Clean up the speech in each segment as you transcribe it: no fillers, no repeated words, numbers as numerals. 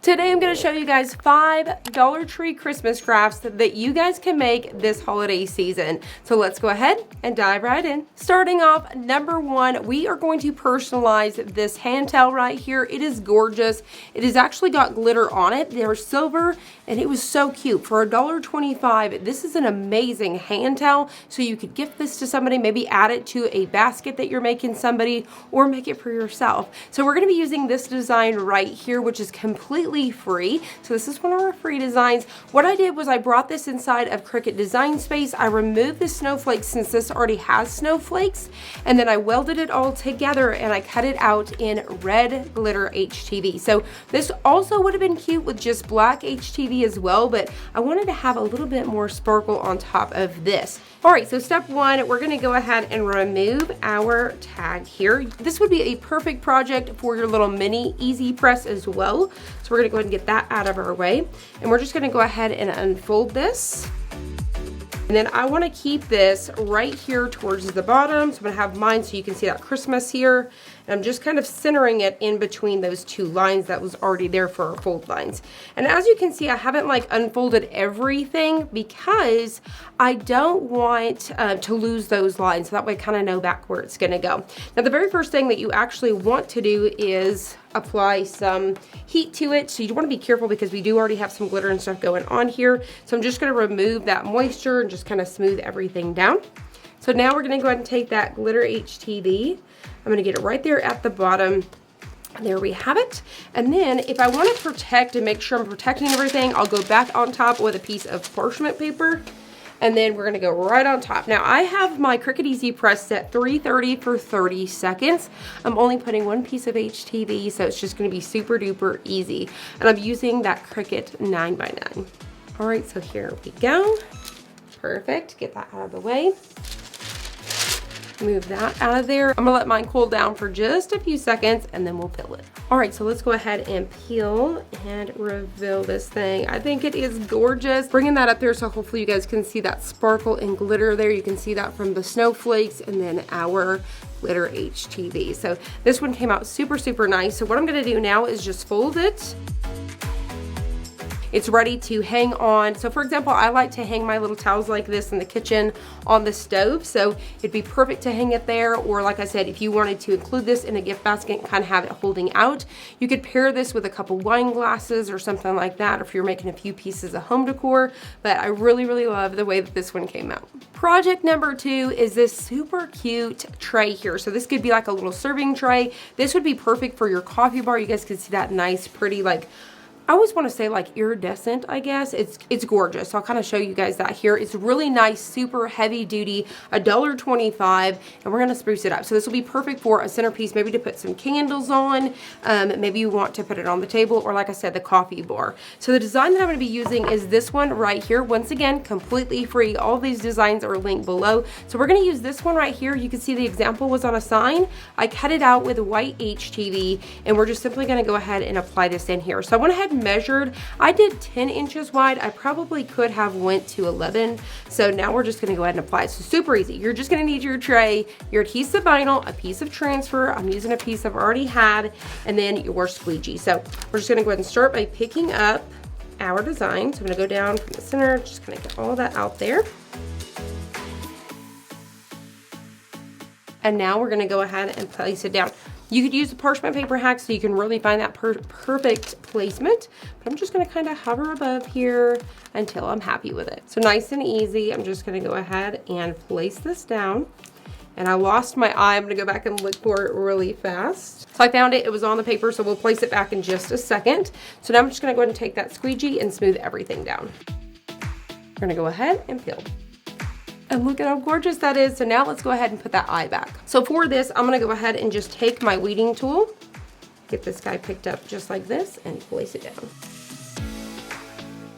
Today I'm going to show you guys 5 Dollar Tree Christmas crafts that you guys can make this holiday season. So let's go ahead and dive right in. Starting off, number 1, we are going to personalize this hand towel right here. It is gorgeous. It has actually got glitter on it. They're silver and it was so cute. For $1.25, this is an amazing hand towel. So you could gift this to somebody, maybe add it to a basket that you're making somebody, or make it for yourself. So we're going to be using this design right here, which is completely free. So this is one of our free designs. What I did was I brought this inside of Cricut Design Space. I removed the snowflakes since this already has snowflakes, and then I welded it all together and I cut it out in red glitter HTV. So this also would have been cute with just black HTV as well, but I wanted to have a little bit more sparkle on top of this. All right, so step 1, we're going to go ahead and remove our tag here. This would be a perfect project for your little mini easy press as well. So we're going to go ahead and get that out of our way. And we're just going to go ahead and unfold this. And then I want to keep this right here towards the bottom. So I'm going to have mine so you can see that Christmas here. And I'm just kind of centering it in between those two lines that was already there for our fold lines. And as you can see, I haven't like unfolded everything because I don't want to lose those lines. So that way I kind of know back where it's going to go. Now the very first thing that you actually want to do is apply some heat to it. So you want to be careful because we do already have some glitter and stuff going on here. So I'm just going to remove that moisture and just kind of smooth everything down. So now we're going to go ahead and take that glitter HTV. I'm going to get it right there at the bottom. There we have it. And then if I want to protect and make sure I'm protecting everything, I'll go back on top with a piece of parchment paper. And then we're going to go right on top. Now I have my Cricut Easy Press set 330 for 30 seconds. I'm only putting one piece of HTV, so it's just going to be super duper easy. And I'm using that Cricut 9x9. All right, so here we go. Perfect. Get that out of the way. Move that out of there. I'm gonna let mine cool down for just a few seconds and then we'll peel it. All right, so let's go ahead and peel and reveal this thing. I think it is gorgeous. Bringing that up there so hopefully you guys can see that sparkle and glitter there. You can see that from the snowflakes and then our glitter HTV. So this one came out super, super nice. So what I'm gonna do now is just fold it. It's ready to hang on. So for example, I like to hang my little towels like this in the kitchen on the stove. So it'd be perfect to hang it there. Or like I said, if you wanted to include this in a gift basket and kind of have it holding out, you could pair this with a couple wine glasses or something like that if you're making a few pieces of home decor. But I really, really love the way that this one came out. Project number 2 is this super cute tray here. So this could be like a little serving tray. This would be perfect for your coffee bar. You guys can see that nice, pretty, like, I always want to say like iridescent, I guess. It's gorgeous. So I'll kind of show you guys that here. It's really nice, super heavy duty, $1.25, and we're going to spruce it up. So this will be perfect for a centerpiece, maybe to put some candles on. Maybe you want to put it on the table, or like I said, the coffee bar. So the design that I'm going to be using is this one right here. Once again, completely free. All these designs are linked below. So we're going to use this one right here. You can see the example was on a sign. I cut it out with white HTV, and we're just simply going to go ahead and apply this in here. So I went ahead and measured. I did 10 inches wide. I probably could have went to 11. So now we're just going to go ahead and apply it. So super easy. You're just going to need your tray, your adhesive vinyl, a piece of transfer. I'm using a piece I've already had, and then your squeegee. So we're just going to go ahead and start by picking up our design. So I'm going to go down from the center, just going to get all that out there. And now we're going to go ahead and place it down. You could use a parchment paper hack so you can really find that perfect placement. But I'm just going to kind of hover above here until I'm happy with it. So nice and easy. I'm just going to go ahead and place this down. And I lost my eye. I'm going to go back and look for it really fast. So I found it. It was on the paper, so we'll place it back in just a second. So now I'm just going to go ahead and take that squeegee and smooth everything down. We're going to go ahead and peel. And look at how gorgeous that is. So now let's go ahead and put that eye back. So for this, I'm gonna go ahead and just take my weeding tool, get this guy picked up just like this, and place it down.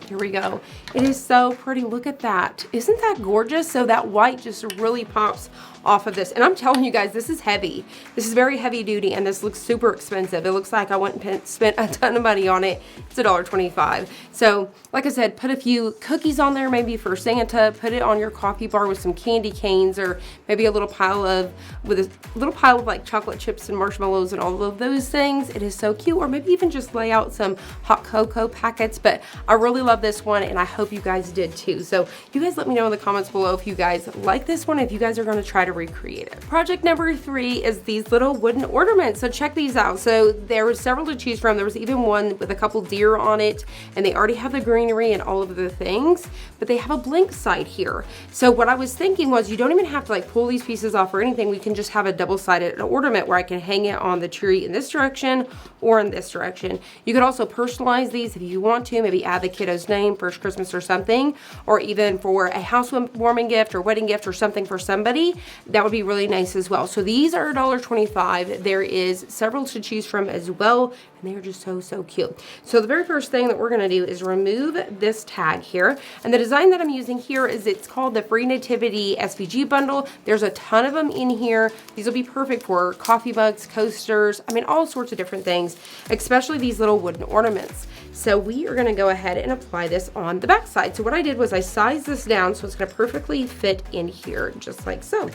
Here we go. It is so pretty. Look at that. Isn't that gorgeous? So that white just really pops off of this. And I'm telling you guys, this is heavy. This is very heavy duty, and this looks super expensive. It looks like I went and spent a ton of money on it, it's $1.25. So like I said, put a few cookies on there, maybe for Santa, put it on your coffee bar with some candy canes, or maybe a little pile of like chocolate chips and marshmallows and all of those things. It is so cute. Or maybe even just lay out some hot cocoa packets. But I really love this one, and I hope you guys did too. So you guys let me know in the comments below if you guys like this one, if you guys are going to try to recreate it. Project number 3 is these little wooden ornaments. So check these out. So there were several to choose from. There was even one with a couple deer on it, and they already have the greenery and all of the things, but they have a blank side here. So what I was thinking was, you don't even have to like pull these pieces off or anything. We can just have a double-sided ornament where I can hang it on the tree in this direction or in this direction. You could also personalize these if you want to, maybe add the kiddo's name, first Christmas or something, or even for a housewarming gift or wedding gift or something for somebody. That would be really nice as well. So these are $1.25. There is several to choose from as well, and they are just so cute. So the very first thing that we're gonna do is remove this tag here. And the design that I'm using here is, it's called the Free Nativity SVG bundle. There's a ton of them in here. These will be perfect for coffee mugs, coasters, I mean, all sorts of different things, especially these little wooden ornaments. So we are gonna go ahead and apply this on the back side. So what I did was I sized this down so it's gonna perfectly fit in here, just like so.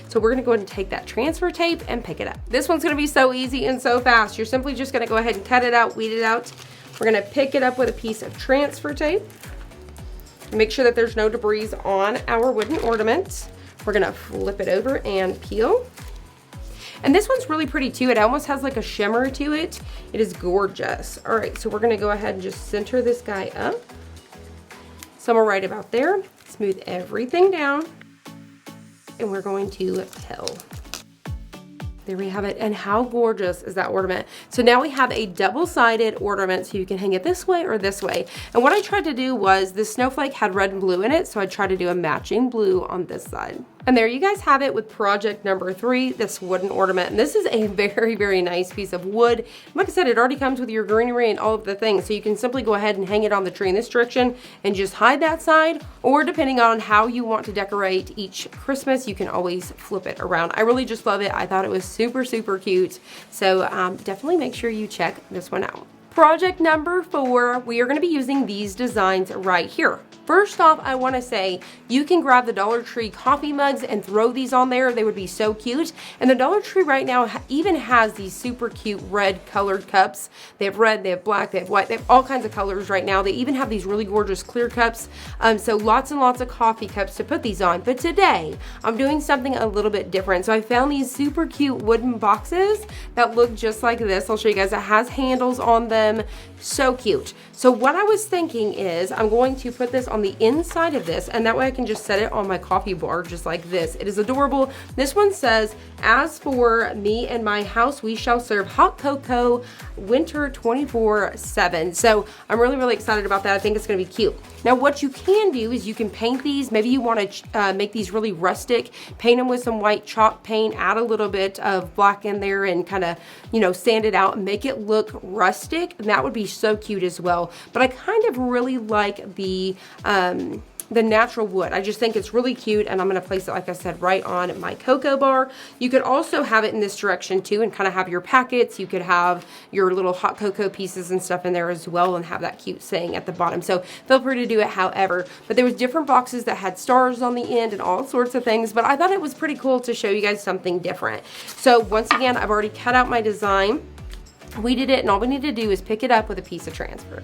So we're gonna go ahead and take that transfer tape and pick it up. This one's gonna be so easy and so fast. You're simply just gonna go ahead and cut it out, weed it out. We're gonna pick it up with a piece of transfer tape. Make sure that there's no debris on our wooden ornament. We're gonna flip it over and peel. And this one's really pretty too. It almost has like a shimmer to it. It is gorgeous. All right, so we're gonna go ahead and just center this guy up. Somewhere right about there. Smooth everything down. And we're going to peel. There we have it. And how gorgeous is that ornament? So now we have a double-sided ornament, so you can hang it this way or this way. And what I tried to do was, this snowflake had red and blue in it, so I tried to do a matching blue on this side. And there you guys have it with project number 3, this wooden ornament. And this is a very nice piece of wood. Like I said, it already comes with your greenery and all of the things. So you can simply go ahead and hang it on the tree in this direction and just hide that side. Or depending on how you want to decorate each Christmas, you can always flip it around. I really just love it. I thought it was super cute. So definitely make sure you check this one out. Project number 4, we are going to be using these designs right here. First off, I want to say you can grab the Dollar Tree coffee mugs and throw these on there. They would be so cute. And the Dollar Tree right now even has these super cute red colored cups. They have red, they have black, they have white, they have all kinds of colors right now. They even have these really gorgeous clear cups. So lots and lots of coffee cups to put these on. But today, I'm doing something a little bit different. So I found these super cute wooden boxes that look just like this. I'll show you guys. It has handles on them. So cute. So what I was thinking is, I'm going to put this on the inside of this, and that way I can just set it on my coffee bar just like this. It is adorable. This one says, "As for me and my house, we shall serve hot cocoa winter 24/7." So I'm really excited about that. I think it's going to be cute. Now what you can do is you can paint these. Maybe you want to make these really rustic, paint them with some white chalk paint, add a little bit of black in there and kind of, you know, sand it out and make it look rustic. And that would be so cute as well. But I kind of really like the natural wood. I just think it's really cute, and I'm going to place it, like I said, right on my cocoa bar. You could also have it in this direction too and kind of have your packets. You could have your little hot cocoa pieces and stuff in there as well and have that cute saying at the bottom. So feel free to do it however. But there was different boxes that had stars on the end and all sorts of things, but I thought it was pretty cool to show you guys something different. So once again, I've already cut out my design. We did it, and all we need to do is pick it up with a piece of transfer.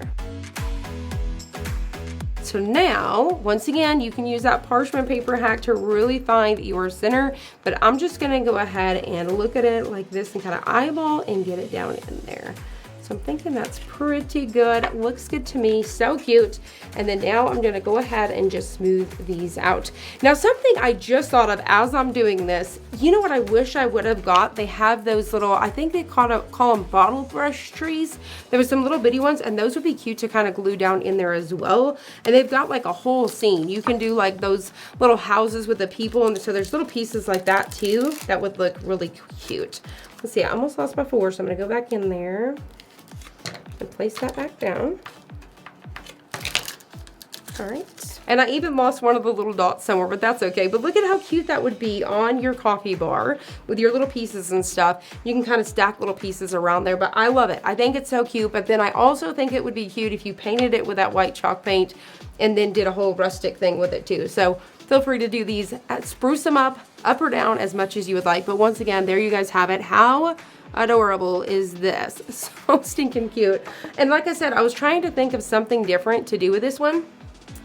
So now, once again, you can use that parchment paper hack to really find your center, but I'm just gonna go ahead and look at it like this and kind of eyeball and get it down in there. So I'm thinking that's pretty good. Looks good to me, so cute. And then now I'm gonna go ahead and just smooth these out. Now something I just thought of as I'm doing this, you know what I wish I would have got? They have those little, I think they call them bottle brush trees. There was some little bitty ones, and those would be cute to kind of glue down in there as well. And they've got like a whole scene. You can do like those little houses with the people, and so there's little pieces like that too that would look really cute. Let's see, I almost lost my 4, so I'm gonna go back in there and place that back down. All right. And I even lost one of the little dots somewhere, but that's okay. But look at how cute that would be on your coffee bar with your little pieces and stuff. You can kind of stack little pieces around there, but I love it. I think it's so cute, but then I also think it would be cute if you painted it with that white chalk paint and then did a whole rustic thing with it too. So feel free to do these, spruce them up or down as much as you would like. But once again, there you guys have it. How adorable is this? So stinking cute. And like I said, I was trying to think of something different to do with this one.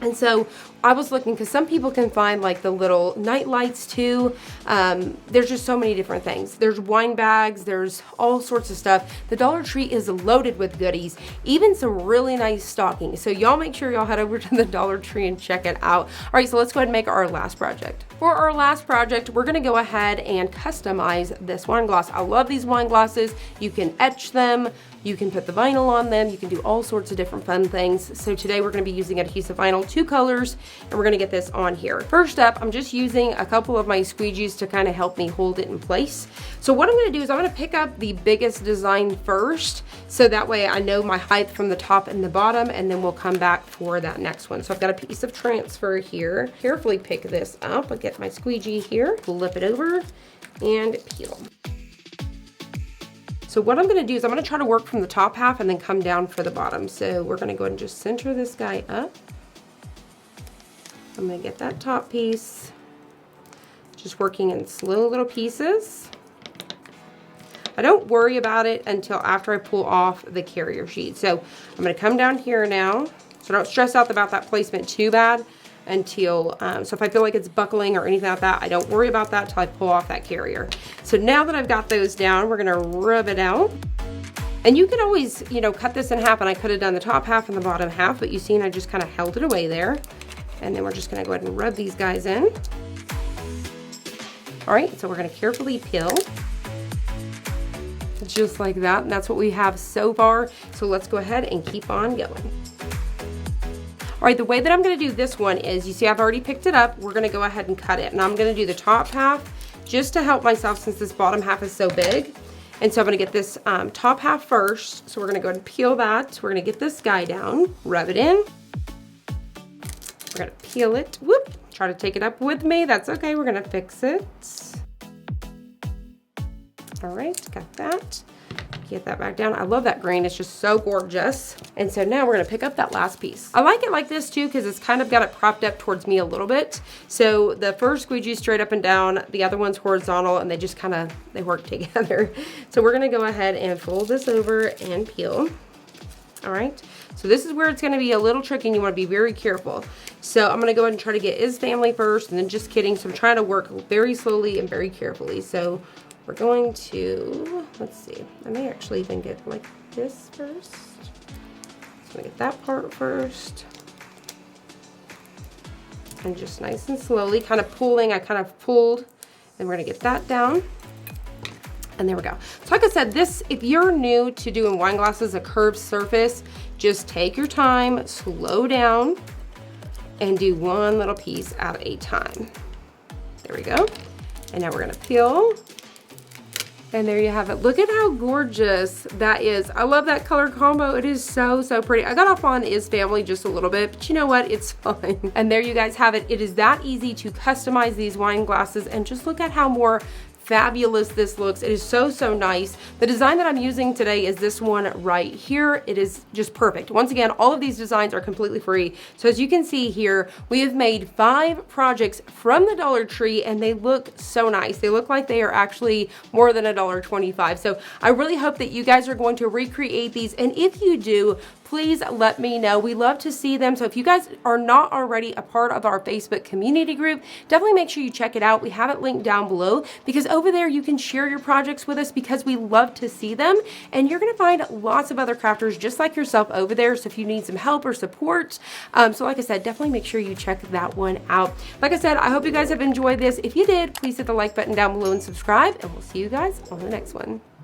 And so I was looking, because some people can find like the little night lights too. There's just so many different things. There's wine bags, there's all sorts of stuff. The Dollar Tree is loaded with goodies, even some really nice stockings. So y'all make sure y'all head over to the Dollar Tree and check it out. All right, so let's go ahead and make our last project. For our last project, we're gonna go ahead and customize this wine glass. I love these wine glasses. You can etch them, you can put the vinyl on them, you can do all sorts of different fun things. So today we're gonna be using adhesive vinyl, 2 colors, and we're gonna get this on here. First up, I'm just using a couple of my squeegees to kind of help me hold it in place. So what I'm gonna do is I'm gonna pick up the biggest design first, so that way I know my height from the top and the bottom, and then we'll come back for that next one. So I've got a piece of transfer here. Carefully pick this up. I'll get my squeegee here, flip it over, and peel. So what I'm gonna do is I'm gonna try to work from the top half and then come down for the bottom. So we're gonna go ahead and just center this guy up. I'm gonna get that top piece, just working in slow little pieces. I don't worry about it until after I pull off the carrier sheet. So I'm gonna come down here now. So don't stress out about that placement too bad until, so if I feel like it's buckling or anything like that, I don't worry about that until I pull off that carrier. So now that I've got those down, we're gonna rub it out. And you could always, you know, cut this in half, and I could have done the top half and the bottom half, but you seen I just kind of held it away there. And then we're just gonna go ahead and rub these guys in. All right, so we're gonna carefully peel. Just like that, and that's what we have so far. So let's go ahead and keep on going. All right, the way that I'm gonna do this one is, you see I've already picked it up, we're gonna go ahead and cut it. And I'm gonna do the top half just to help myself since this bottom half is so big. And so I'm gonna get this top half first. So we're gonna go ahead and peel that. We're gonna get this guy down, rub it in. We're gonna peel it, whoop, try to take it up with me, that's okay, we're gonna fix it. All right, got that. Get that back down. I love that green, it's just so gorgeous. And so now we're gonna pick up that last piece. I like it like this too, because it's kind of got it propped up towards me a little bit. So the first squeegee straight up and down, the other one's horizontal, and they just kind of, they work together. So we're gonna go ahead and fold this over and peel. All right, so this is where it's gonna be a little tricky and you wanna be very careful. So I'm gonna go ahead and try to get his family first, and then just kidding. So I'm trying to work very slowly and very carefully. So we're going to, let's see, I may actually even get like this first. So I'm gonna get that part first. And just nice and slowly, kind of pulling, I kind of pulled, and we're gonna get that down. And there we go. So like I said, this, if you're new to doing wine glasses, a curved surface, just take your time, slow down, and do one little piece at a time. There we go. And now we're gonna peel. And there you have it. Look at how gorgeous that is. I love that color combo. It is so, so pretty. I got off on Is Family just a little bit, but you know what? It's fine. And there you guys have it. It is that easy to customize these wine glasses, and just look at how more fabulous this looks. It is so, so nice. The design that I'm using today is this one right here. It is just perfect. Once again, all of these designs are completely free. So as you can see here, we have made 5 projects from the Dollar Tree, and they look so nice. They look like they are actually more than $1.25. So I really hope that you guys are going to recreate these, and if you do, please let me know. We love to see them. So if you guys are not already a part of our Facebook community group, definitely make sure you check it out. We have it linked down below, because over there you can share your projects with us, because we love to see them. And you're gonna find lots of other crafters just like yourself over there. So if you need some help or support, so like I said, definitely make sure you check that one out. Like I said, I hope you guys have enjoyed this. If you did, please hit the like button down below and subscribe, and we'll see you guys on the next one.